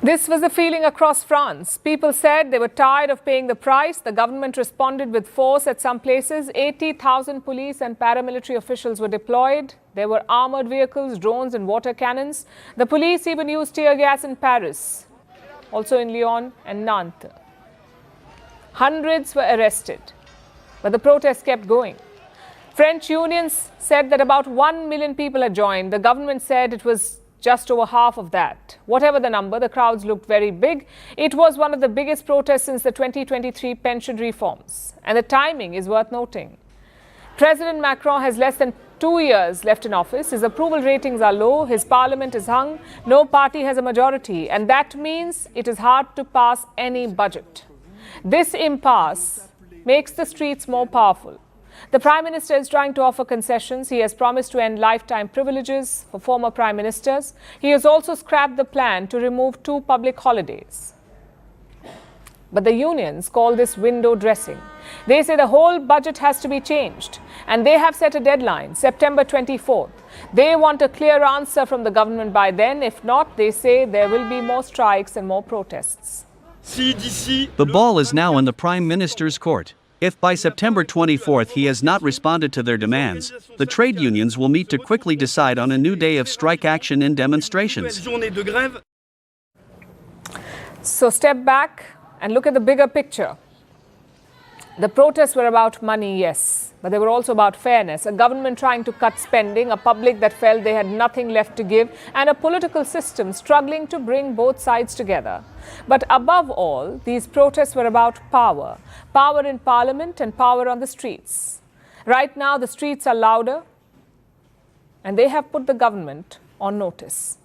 This was the feeling across France. People said they were tired of paying the price. The government responded with force at some places. 80,000 police and paramilitary officials were deployed. There were armored vehicles, drones and water cannons. The police even used tear gas in Paris, also in Lyon and Nantes. Hundreds were arrested, but the protests kept going. French unions said that about 1 million people had joined. The government said it was just over half of that. Whatever the number, the crowds looked very big. It was one of the biggest protests since the 2023 pension reforms. And the timing is worth noting. President Macron has less than 2 years left in office. His approval ratings are low. His parliament is hung. No party has a majority. And that means it is hard to pass any budget. This impasse makes the streets more powerful. The Prime Minister is trying to offer concessions. He has promised to end lifetime privileges for former Prime Ministers. He has also scrapped the plan to remove 2 public holidays. But the unions call this window dressing. They say the whole budget has to be changed. And they have set a deadline, September 24th. They want a clear answer from the government by then. If not, they say there will be more strikes and more protests. The ball is now in the Prime Minister's court. If by September 24th he has not responded to their demands, the trade unions will meet to quickly decide on a new day of strike action and demonstrations. So step back and look at the bigger picture. The protests were about money, yes, but they were also about fairness. A government trying to cut spending, a public that felt they had nothing left to give, and a political system struggling to bring both sides together. But above all, these protests were about power. Power in parliament and power on the streets. Right now, the streets are louder, and they have put the government on notice.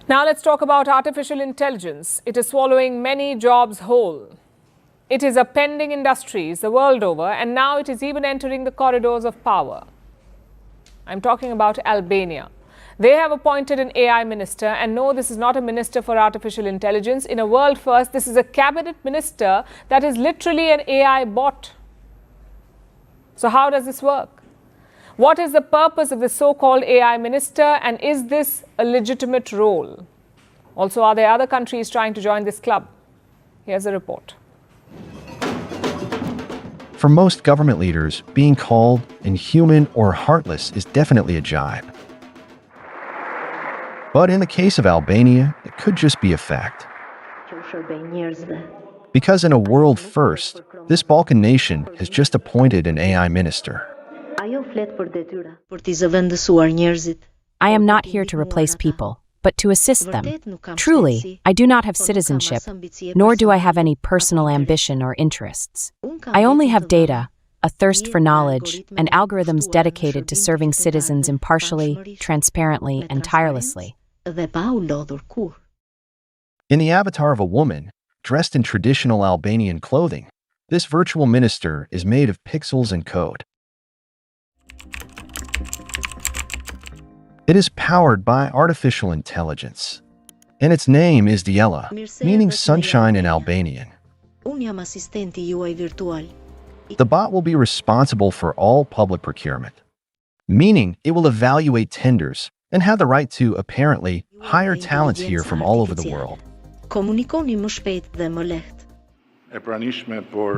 Now let's talk about artificial intelligence. It is swallowing many jobs whole. It is upending industries the world over, and now it is even entering the corridors of power. I'm talking about Albania. They have appointed an AI minister, and no, this is not a minister for artificial intelligence. In a world first, this is a cabinet minister that is literally an AI bot. So how does this work? What is the purpose of the so-called AI minister, and is this a legitimate role? Also, are there other countries trying to join this club? Here's a report. For most government leaders, being called inhuman or heartless is definitely a jibe. But in the case of Albania, it could just be a fact. Because in a world first, this Balkan nation has just appointed an AI minister. I am not here to replace people, but to assist them. Truly, I do not have citizenship, nor do I have any personal ambition or interests. I only have data, a thirst for knowledge, and algorithms dedicated to serving citizens impartially, transparently, and tirelessly. In the avatar of a woman, dressed in traditional Albanian clothing, this virtual minister is made of pixels and code. It is powered by artificial intelligence, and its name is Diela, meaning sunshine in Albanian. The bot will be responsible for all public procurement, meaning it will evaluate tenders and have the right to, apparently, hire talents here from all over the world.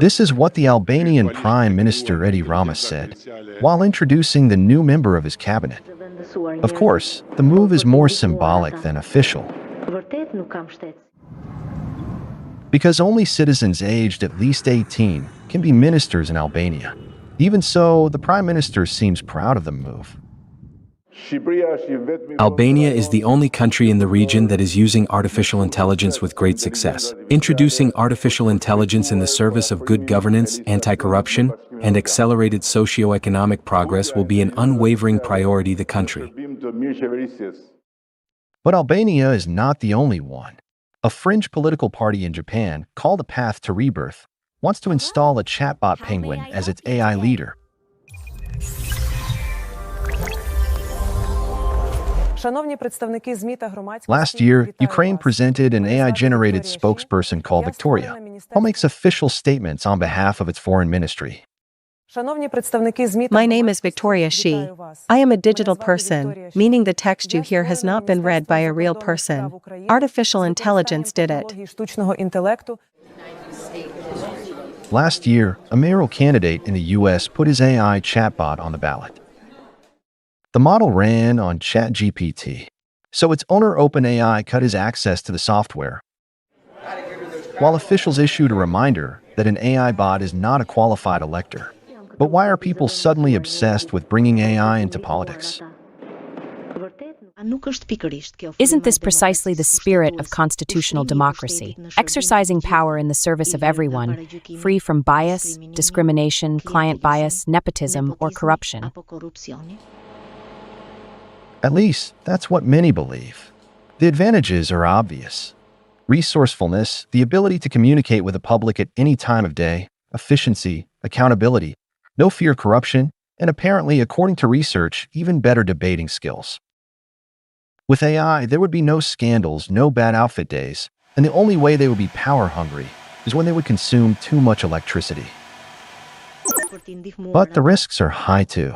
This is what the Albanian Prime Minister Edi Rama said while introducing the new member of his cabinet. Of course, the move is more symbolic than official, because only citizens aged at least 18 can be ministers in Albania. Even so, the Prime Minister seems proud of the move. Albania is the only country in the region that is using artificial intelligence with great success. Introducing artificial intelligence in the service of good governance, anti-corruption, and accelerated socio-economic progress will be an unwavering priority of the country. But Albania is not the only one. A fringe political party in Japan, called A Path to Rebirth, wants to install a chatbot penguin as its AI leader. Last year, Ukraine presented an AI-generated spokesperson called Victoria, who makes official statements on behalf of its foreign ministry. My name is Victoria Shi. I am a digital person, meaning the text you hear has not been read by a real person. Artificial intelligence did it. Last year, a mayoral candidate in the US put his AI chatbot on the ballot. The model ran on ChatGPT, so its owner OpenAI cut his access to the software, while officials issued a reminder that an AI bot is not a qualified elector. But why are people suddenly obsessed with bringing AI into politics? Isn't this precisely the spirit of constitutional democracy, exercising power in the service of everyone, free from bias, discrimination, client bias, nepotism, or corruption? At least, that's what many believe. The advantages are obvious. Resourcefulness, the ability to communicate with the public at any time of day, efficiency, accountability, no fear of corruption, and apparently, according to research, even better debating skills. With AI, there would be no scandals, no bad outfit days, and the only way they would be power-hungry is when they would consume too much electricity. But the risks are high too.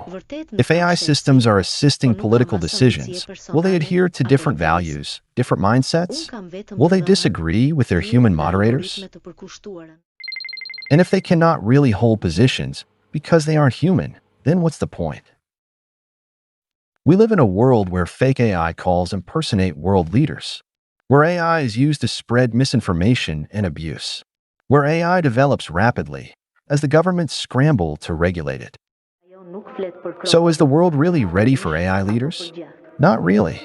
If AI systems are assisting political decisions, will they adhere to different values, different mindsets? Will they disagree with their human moderators? And if they cannot really hold positions because they aren't human, then what's the point? We live in a world where fake AI calls impersonate world leaders, where AI is used to spread misinformation and abuse, where AI develops rapidly as the governments scramble to regulate it. So is the world really ready for AI leaders? Not really.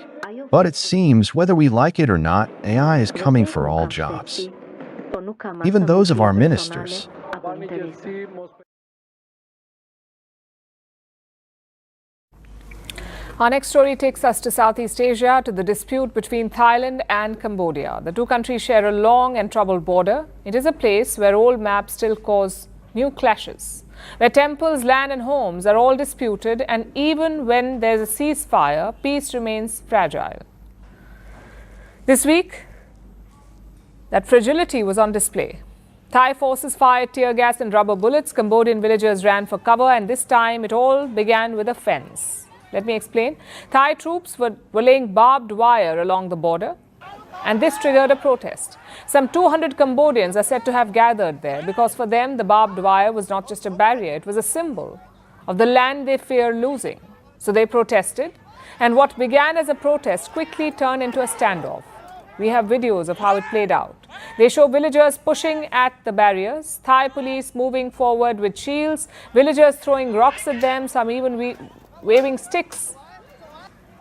But it seems, whether we like it or not, AI is coming for all jobs, even those of our ministers. Our next story takes us to Southeast Asia, to the dispute between Thailand and Cambodia. The two countries share a long and troubled border. It is a place where old maps still cause new clashes, where temples, land and homes are all disputed, and even when there's a ceasefire, peace remains fragile. This week, that fragility was on display. Thai forces fired tear gas and rubber bullets. Cambodian villagers ran for cover, and this time it all began with a fence. Let me explain. Thai troops were laying barbed wire along the border, and this triggered a protest. Some 200 Cambodians are said to have gathered there because for them the barbed wire was not just a barrier, it was a symbol of the land they fear losing. So they protested, and what began as a protest quickly turned into a standoff. We have videos of how it played out. They show villagers pushing at the barriers, Thai police moving forward with shields, villagers throwing rocks at them, some even waving sticks.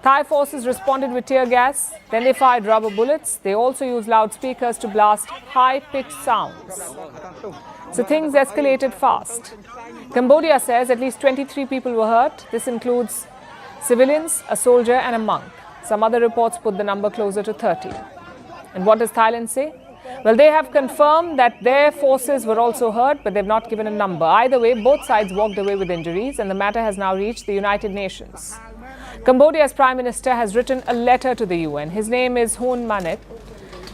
Thai forces responded with tear gas, then they fired rubber bullets. They also used loudspeakers to blast high-pitched sounds. So things escalated fast. Cambodia says at least 23 people were hurt. This includes civilians, a soldier and a monk. Some other reports put the number closer to 30. And what does Thailand say? Well, they have confirmed that their forces were also hurt, but they've not given a number. Either way, both sides walked away with injuries, and the matter has now reached the United Nations. Cambodia's Prime Minister has written a letter to the UN. His name is Hun Manet.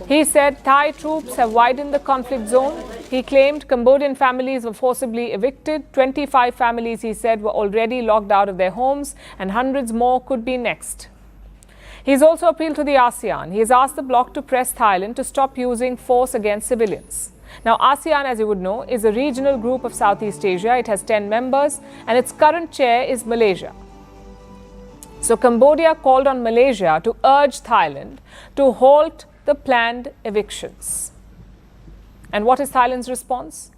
He said Thai troops have widened the conflict zone. He claimed Cambodian families were forcibly evicted. 25 families, he said, were already locked out of their homes, and hundreds more could be next. He's also appealed to the ASEAN. He has asked the bloc to press Thailand to stop using force against civilians. Now, ASEAN, as you would know, is a regional group of Southeast Asia. It has 10 members, and its current chair is Malaysia. So Cambodia called on Malaysia to urge Thailand to halt the planned evictions. And what is Thailand's response?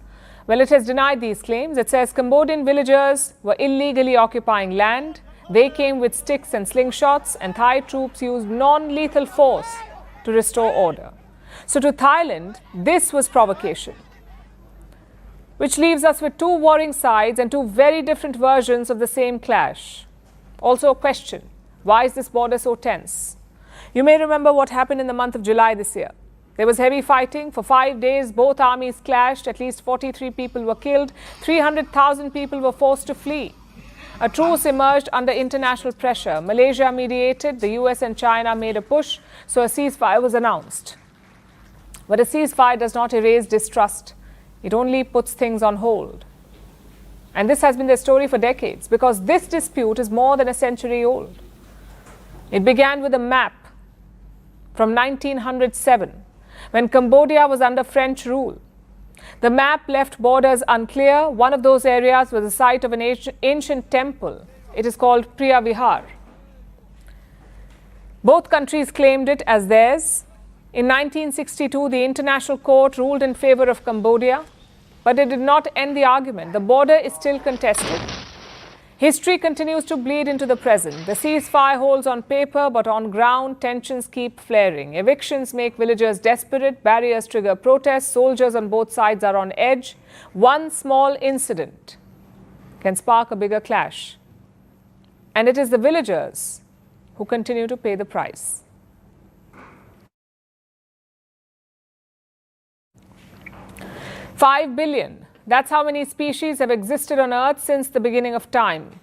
Well, it has denied these claims. It says Cambodian villagers were illegally occupying land. They came with sticks and slingshots, and Thai troops used non-lethal force to restore order. So to Thailand, this was provocation, which leaves us with two warring sides and two very different versions of the same clash. Also a question, why is this border so tense? You may remember what happened in the month of July this year. There was heavy fighting. For 5 days, both armies clashed. At least 43 people were killed. 300,000 people were forced to flee. A truce emerged under international pressure. Malaysia mediated. The US and China made a push. So a ceasefire was announced. But a ceasefire does not erase distrust. It only puts things on hold. And this has been the story for decades, because this dispute is more than a century old. It began with a map from 1907, when Cambodia was under French rule. The map left borders unclear. One of those areas was the site of an ancient temple. It is called Priya Vihar. Both countries claimed it as theirs. In 1962, the International Court ruled in favor of Cambodia, but it did not end the argument. The border is still contested. History continues to bleed into the present. The ceasefire holds on paper, but on ground, tensions keep flaring. Evictions make villagers desperate. Barriers trigger protests. Soldiers on both sides are on edge. One small incident can spark a bigger clash. And it is the villagers who continue to pay the price. $5 billion. That's how many species have existed on Earth since the beginning of time.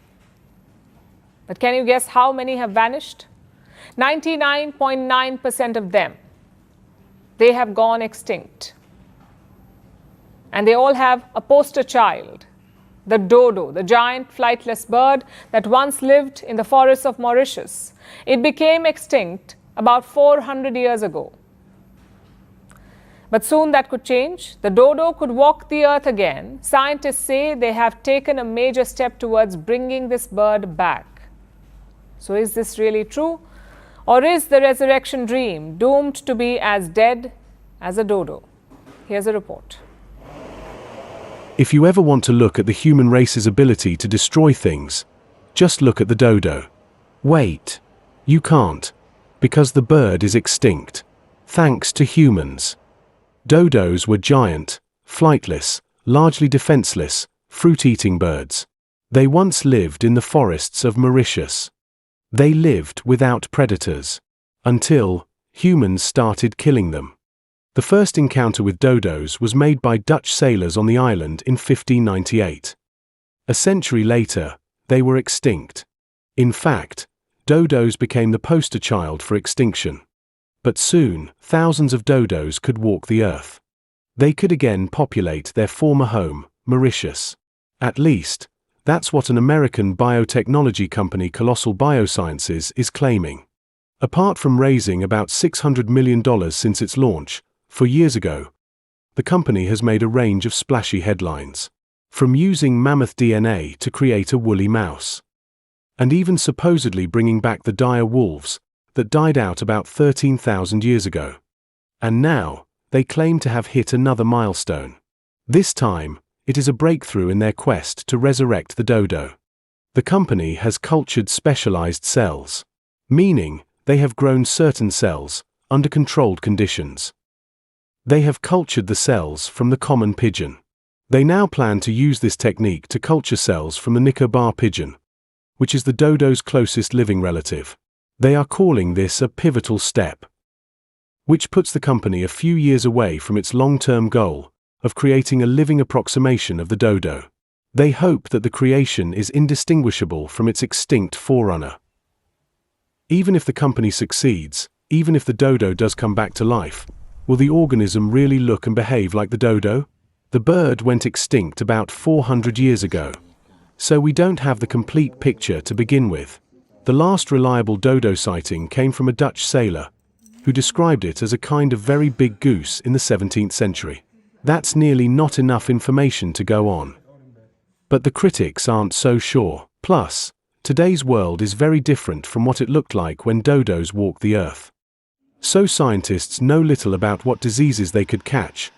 But can you guess how many have vanished? 99.9% of them. They have gone extinct. And they all have a poster child, the dodo, the giant flightless bird that once lived in the forests of Mauritius. It became extinct about 400 years ago. But soon that could change. The dodo could walk the earth again. Scientists say they have taken a major step towards bringing this bird back. So is this really true? Or is the resurrection dream doomed to be as dead as a dodo? Here's a report. If you ever want to look at the human race's ability to destroy things, just look at the dodo. Wait, you can't, because the bird is extinct, thanks to humans. Dodos were giant, flightless, largely defenseless, fruit-eating birds. They once lived in the forests of Mauritius. They lived without predators, until humans started killing them. The first encounter with dodos was made by Dutch sailors on the island in 1598. A century later, they were extinct. In fact, dodos became the poster child for extinction. But soon, thousands of dodos could walk the earth. They could again populate their former home, Mauritius. At least, that's what an American biotechnology company, Colossal Biosciences, is claiming. Apart from raising about $600 million since its launch, 4 years ago, the company has made a range of splashy headlines, from using mammoth DNA to create a woolly mouse, and even supposedly bringing back the dire wolves that died out about 13,000 years ago. And now, they claim to have hit another milestone. This time, it is a breakthrough in their quest to resurrect the dodo. The company has cultured specialized cells, meaning they have grown certain cells under controlled conditions. They have cultured the cells from the common pigeon. They now plan to use this technique to culture cells from the Nicobar pigeon, which is the dodo's closest living relative. They are calling this a pivotal step, which puts the company a few years away from its long-term goal of creating a living approximation of the dodo. They hope that the creation is indistinguishable from its extinct forerunner. Even if the company succeeds, even if the dodo does come back to life, will the organism really look and behave like the dodo? The bird went extinct about 400 years ago, so we don't have the complete picture to begin with. The last reliable dodo sighting came from a Dutch sailor, who described it as a kind of very big goose in the 17th century. That's nearly not enough information to go on. But the critics aren't so sure. Plus, today's world is very different from what it looked like when dodos walked the earth. So scientists know little about what diseases they could catch,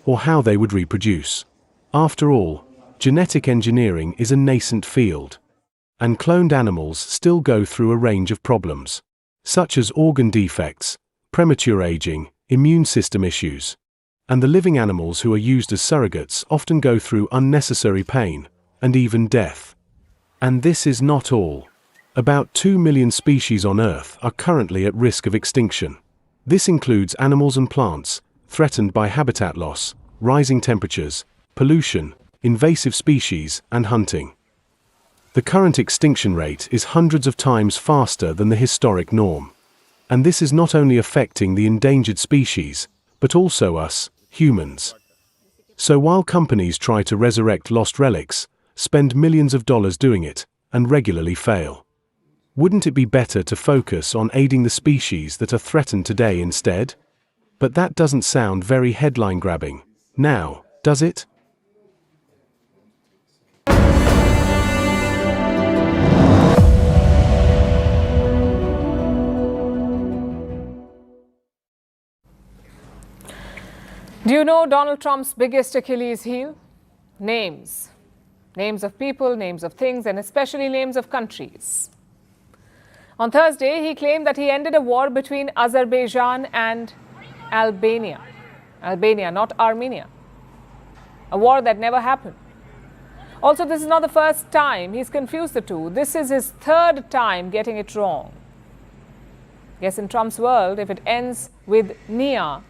or how they would reproduce. After all, genetic engineering is a nascent field, and cloned animals still go through a range of problems, such as organ defects, premature aging, immune system issues. And the living animals who are used as surrogates often go through unnecessary pain, and even death. And this is not all. About 2 million species on Earth are currently at risk of extinction. This includes animals and plants, threatened by habitat loss, rising temperatures, pollution, invasive species, and hunting. The current extinction rate is hundreds of times faster than the historic norm. And this is not only affecting the endangered species, but also us, humans. So while companies try to resurrect lost relics, spend millions of dollars doing it, and regularly fail, wouldn't it be better to focus on aiding the species that are threatened today instead? But that doesn't sound very headline-grabbing, now, does it? Do you know Donald Trump's biggest Achilles heel? Names. Names of people, names of things, and especially names of countries. On Thursday, he claimed that he ended a war between Azerbaijan and Albania. Albania, not Armenia. A war that never happened. Also, this is not the first time he's confused the two. This is his third time getting it wrong. Yes, in Trump's world, if it ends with Nia,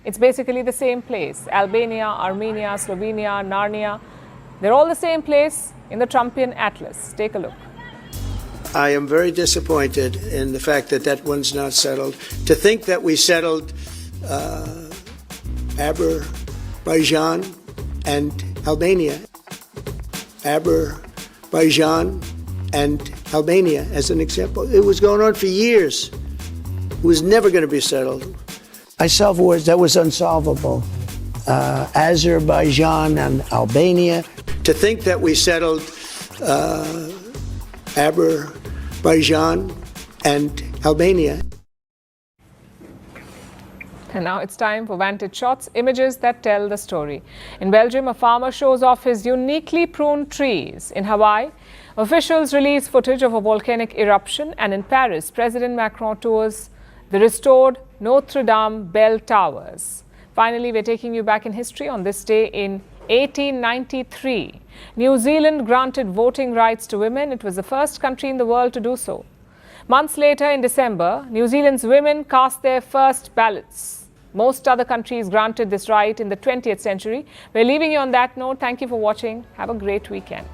it's basically the same place. Albania, Armenia, Slovenia, Narnia. They're all the same place in the Trumpian atlas. Take a look. I am very disappointed in the fact that that one's not settled. To think that we settled Azerbaijan and Albania. Azerbaijan and Albania as an example. It was going on for years. It was never going to be settled. I solved wars that was unsolvable. Azerbaijan and Albania. To think that we settled Azerbaijan and Albania. And now it's time for Vantage Shots, images that tell the story. In Belgium, a farmer shows off his uniquely pruned trees. In Hawaii, officials release footage of a volcanic eruption. And in Paris, President Macron tours the restored Notre Dame bell towers. Finally, we're taking you back in history. On this day in 1893, New Zealand granted voting rights to women. It was the first country in the world to do so. Months later, in December, New Zealand's women cast their first ballots. Most other countries granted this right in the 20th century. We're leaving you on that note. Thank you for watching. Have a great weekend.